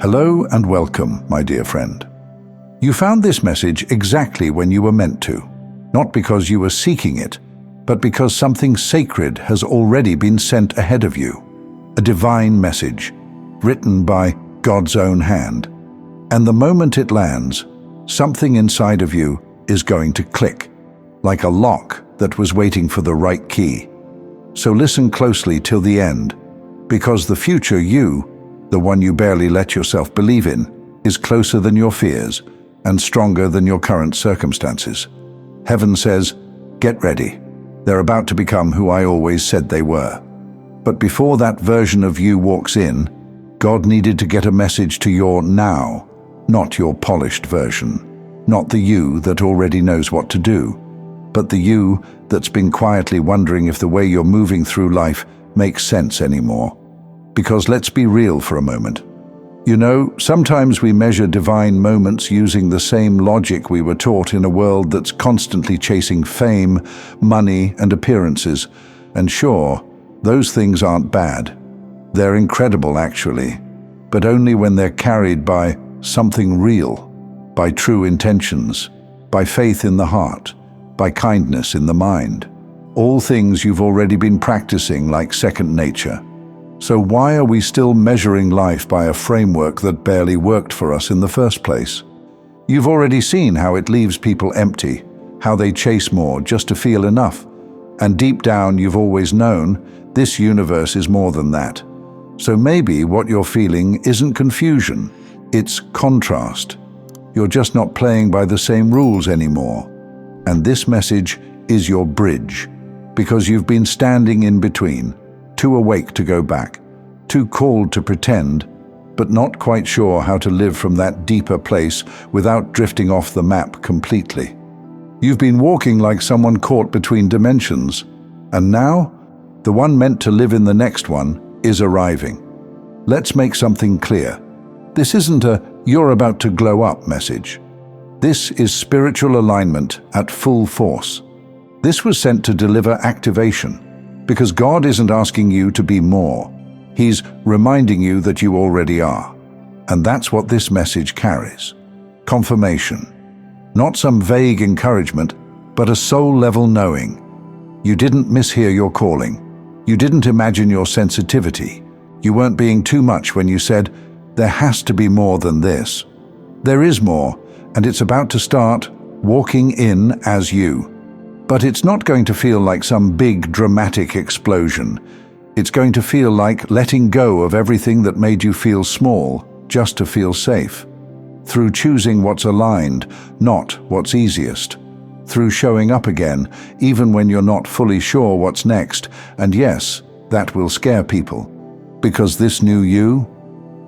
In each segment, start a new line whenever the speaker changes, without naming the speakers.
Hello and welcome, my dear friend. You found this message exactly when you were meant to, not because you were seeking it, but because something sacred has already been sent ahead of you, a divine message, written by God's own hand. And the moment it lands, something inside of you is going to click, like a lock that was waiting for the right key. So listen closely till the end, because the future you, the one you barely let yourself believe in, is closer than your fears and stronger than your current circumstances. Heaven says, get ready. They're about to become who I always said they were. But before that version of you walks in, God needed to get a message to your now, not your polished version, not the you that already knows what to do, but the you that's been quietly wondering if the way you're moving through life makes sense anymore. Because let's be real for a moment. You know, sometimes we measure divine moments using the same logic we were taught in a world that's constantly chasing fame, money, and appearances. And sure, those things aren't bad. They're incredible, actually, but only when they're carried by something real, by true intentions, by faith in the heart, by kindness in the mind. All things you've already been practicing like second nature. So why are we still measuring life by a framework that barely worked for us in the first place? You've already seen how it leaves people empty, how they chase more just to feel enough. And deep down you've always known this universe is more than that. So maybe what you're feeling isn't confusion, it's contrast. You're just not playing by the same rules anymore. And this message is your bridge, because you've been standing in between, too awake to go back, too called to pretend, but not quite sure how to live from that deeper place without drifting off the map completely. You've been walking like someone caught between dimensions, and now, the one meant to live in the next one is arriving. Let's make something clear. This isn't a "you're about to glow up" message. This is spiritual alignment at full force. This was sent to deliver activation, because God isn't asking you to be more. He's reminding you that you already are. And that's what this message carries. Confirmation. Not some vague encouragement, but a soul-level knowing. You didn't mishear your calling. You didn't imagine your sensitivity. You weren't being too much when you said, there has to be more than this. There is more, and it's about to start walking in as you. But it's not going to feel like some big, dramatic explosion. It's going to feel like letting go of everything that made you feel small, just to feel safe. Through choosing what's aligned, not what's easiest. Through showing up again, even when you're not fully sure what's next. And yes, that will scare people. Because this new you,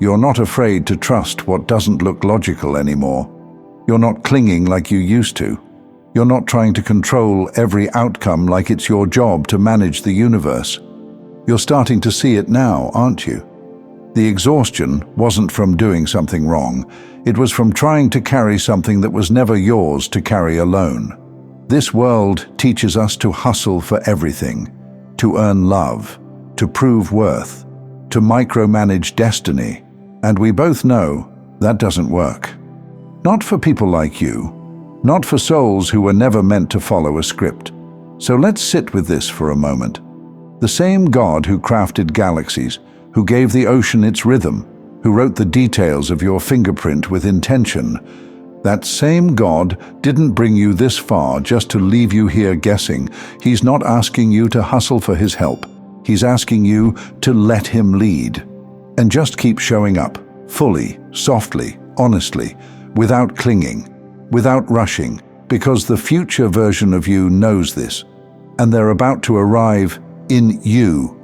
you're not afraid to trust what doesn't look logical anymore. You're not clinging like you used to. You're not trying to control every outcome like it's your job to manage the universe. You're starting to see it now, aren't you? The exhaustion wasn't from doing something wrong. It was from trying to carry something that was never yours to carry alone. This world teaches us to hustle for everything, to earn love, to prove worth, to micromanage destiny. And we both know that doesn't work. Not for people like you. Not for souls who were never meant to follow a script. So let's sit with this for a moment. The same God who crafted galaxies, who gave the ocean its rhythm, who wrote the details of your fingerprint with intention, that same God didn't bring you this far just to leave you here guessing. He's not asking you to hustle for his help. He's asking you to let him lead. And just keep showing up, fully, softly, honestly, without clinging. Without rushing, because the future version of you knows this, and they're about to arrive in you,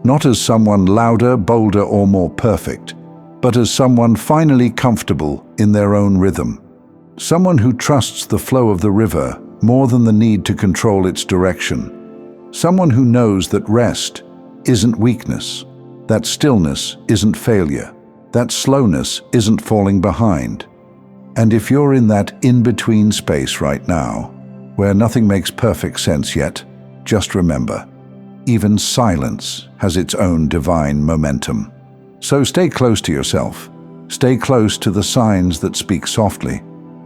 not as someone louder, bolder, or more perfect, but as someone finally comfortable in their own rhythm. Someone who trusts the flow of the river more than the need to control its direction. Someone who knows that rest isn't weakness, that stillness isn't failure, that slowness isn't falling behind. And if you're in that in-between space right now, where nothing makes perfect sense yet, just remember, even silence has its own divine momentum. So stay close to yourself, Stay close to the signs that speak softly,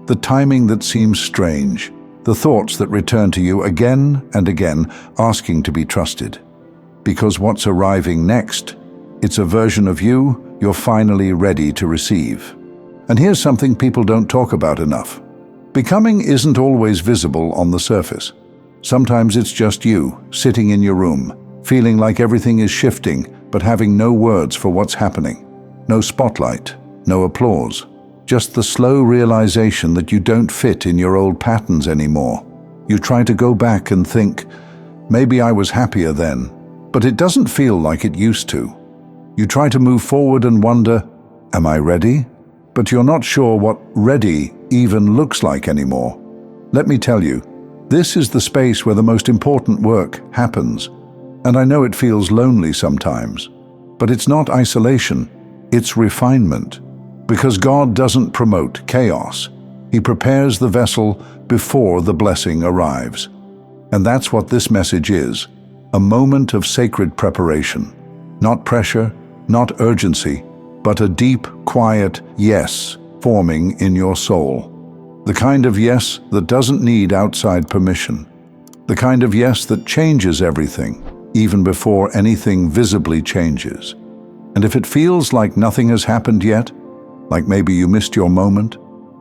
the timing that seems strange, the thoughts that return to you again and again, asking to be trusted. Because what's arriving next, it's a version of you you're finally ready to receive. And here's something people don't talk about enough. Becoming isn't always visible on the surface. Sometimes it's just you, sitting in your room, feeling like everything is shifting, but having no words for what's happening. No spotlight, no applause. Just the slow realization that you don't fit in your old patterns anymore. You try to go back and think, maybe I was happier then, but it doesn't feel like it used to. You try to move forward and wonder, am I ready? But you're not sure what ready even looks like anymore. Let me tell you, this is the space where the most important work happens. And I know it feels lonely sometimes, but it's not isolation, it's refinement. Because God doesn't promote chaos. He prepares the vessel before the blessing arrives. And that's what this message is, a moment of sacred preparation. Not pressure, not urgency, but a deep, quiet yes forming in your soul. The kind of yes that doesn't need outside permission. The kind of yes that changes everything, even before anything visibly changes. And if it feels like nothing has happened yet, like maybe you missed your moment,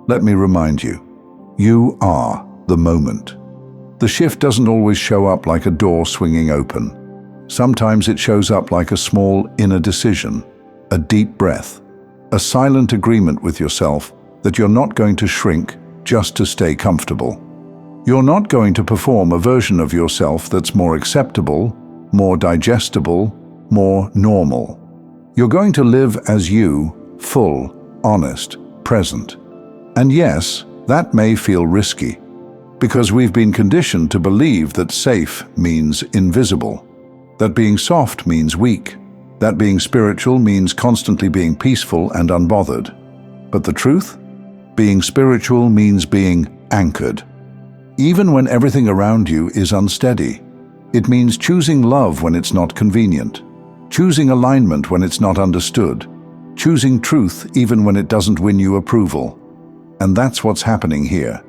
let me remind you, you are the moment. The shift doesn't always show up like a door swinging open. Sometimes it shows up like a small inner decision, a deep breath, a silent agreement with yourself that you're not going to shrink just to stay comfortable. You're not going to perform a version of yourself that's more acceptable, more digestible, more normal. You're going to live as you, full, honest, present. And yes, that may feel risky, because we've been conditioned to believe that safe means invisible, that being soft means weak, that being spiritual means constantly being peaceful and unbothered. But the truth? Being spiritual means being anchored. Even when everything around you is unsteady, it means choosing love when it's not convenient, choosing alignment when it's not understood, choosing truth even when it doesn't win you approval. And that's what's happening here.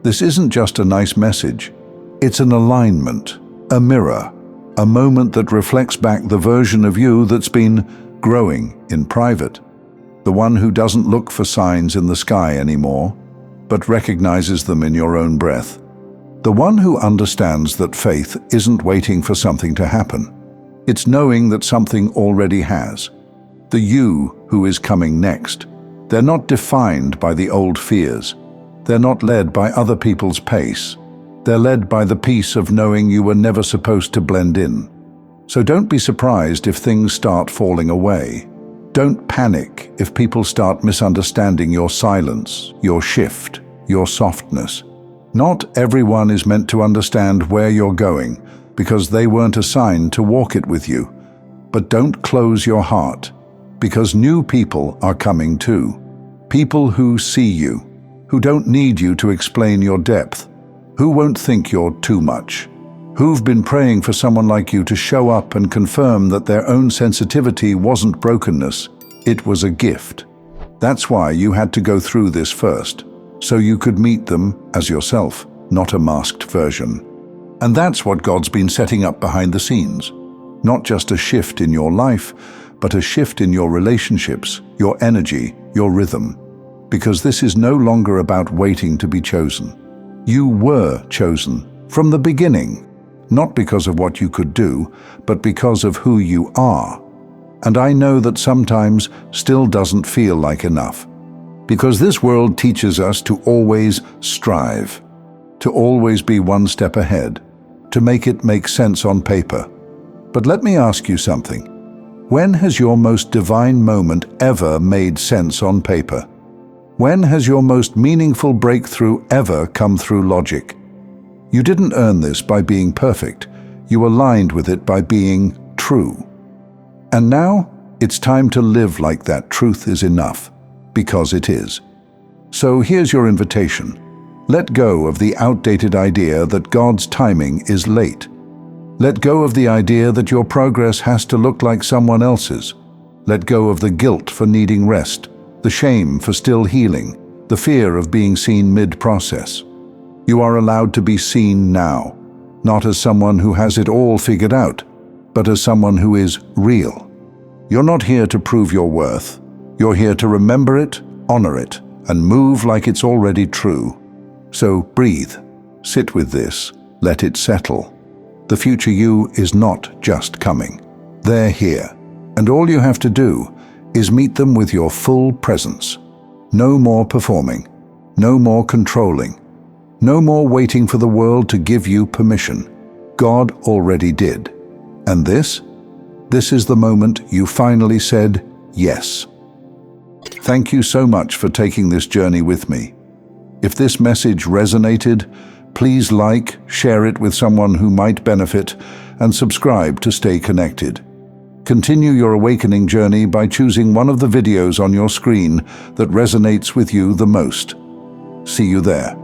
This isn't just a nice message. It's an alignment, a mirror, a moment that reflects back the version of you that's been growing in private. The one who doesn't look for signs in the sky anymore, but recognizes them in your own breath. The one who understands that faith isn't waiting for something to happen. It's knowing that something already has. The you who is coming next. They're not defined by the old fears. They're not led by other people's pace. They're led by the peace of knowing you were never supposed to blend in. So don't be surprised if things start falling away. Don't panic if people start misunderstanding your silence, your shift, your softness. Not everyone is meant to understand where you're going because they weren't assigned to walk it with you. But don't close your heart, because new people are coming too. People who see you, who don't need you to explain your depth, who won't think you're too much, who've been praying for someone like you to show up and confirm that their own sensitivity wasn't brokenness, it was a gift. That's why you had to go through this first, so you could meet them as yourself, not a masked version. And that's what God's been setting up behind the scenes. Not just a shift in your life, but a shift in your relationships, your energy, your rhythm. Because this is no longer about waiting to be chosen. You were chosen from the beginning, not because of what you could do, but because of who you are. And I know that sometimes still doesn't feel like enough. Because this world teaches us to always strive, to always be one step ahead, to make it make sense on paper. But let me ask you something. When has your most divine moment ever made sense on paper? When has your most meaningful breakthrough ever come through logic? You didn't earn this by being perfect. You aligned with it by being true. And now, it's time to live like that truth is enough, because it is. So here's your invitation. Let go of the outdated idea that God's timing is late. Let go of the idea that your progress has to look like someone else's. Let go of the guilt for needing rest. the shame for still healing, the fear of being seen mid-process. You are allowed to be seen now, not as someone who has it all figured out, but as someone who is real. You're not here to prove your worth. You're here to remember it, honor it, and move like it's already true. So breathe, sit with this, let it settle. The future you is not just coming. They're here, and all you have to do is meet them with your full presence. No more performing, no more controlling, no more waiting for the world to give you permission. God already did. And this is the moment you finally said yes. Thank you so much for taking this journey with me. If this message resonated, please like, share it with someone who might benefit, and subscribe to stay connected. Continue your awakening journey by choosing one of the videos on your screen that resonates with you the most. See you there.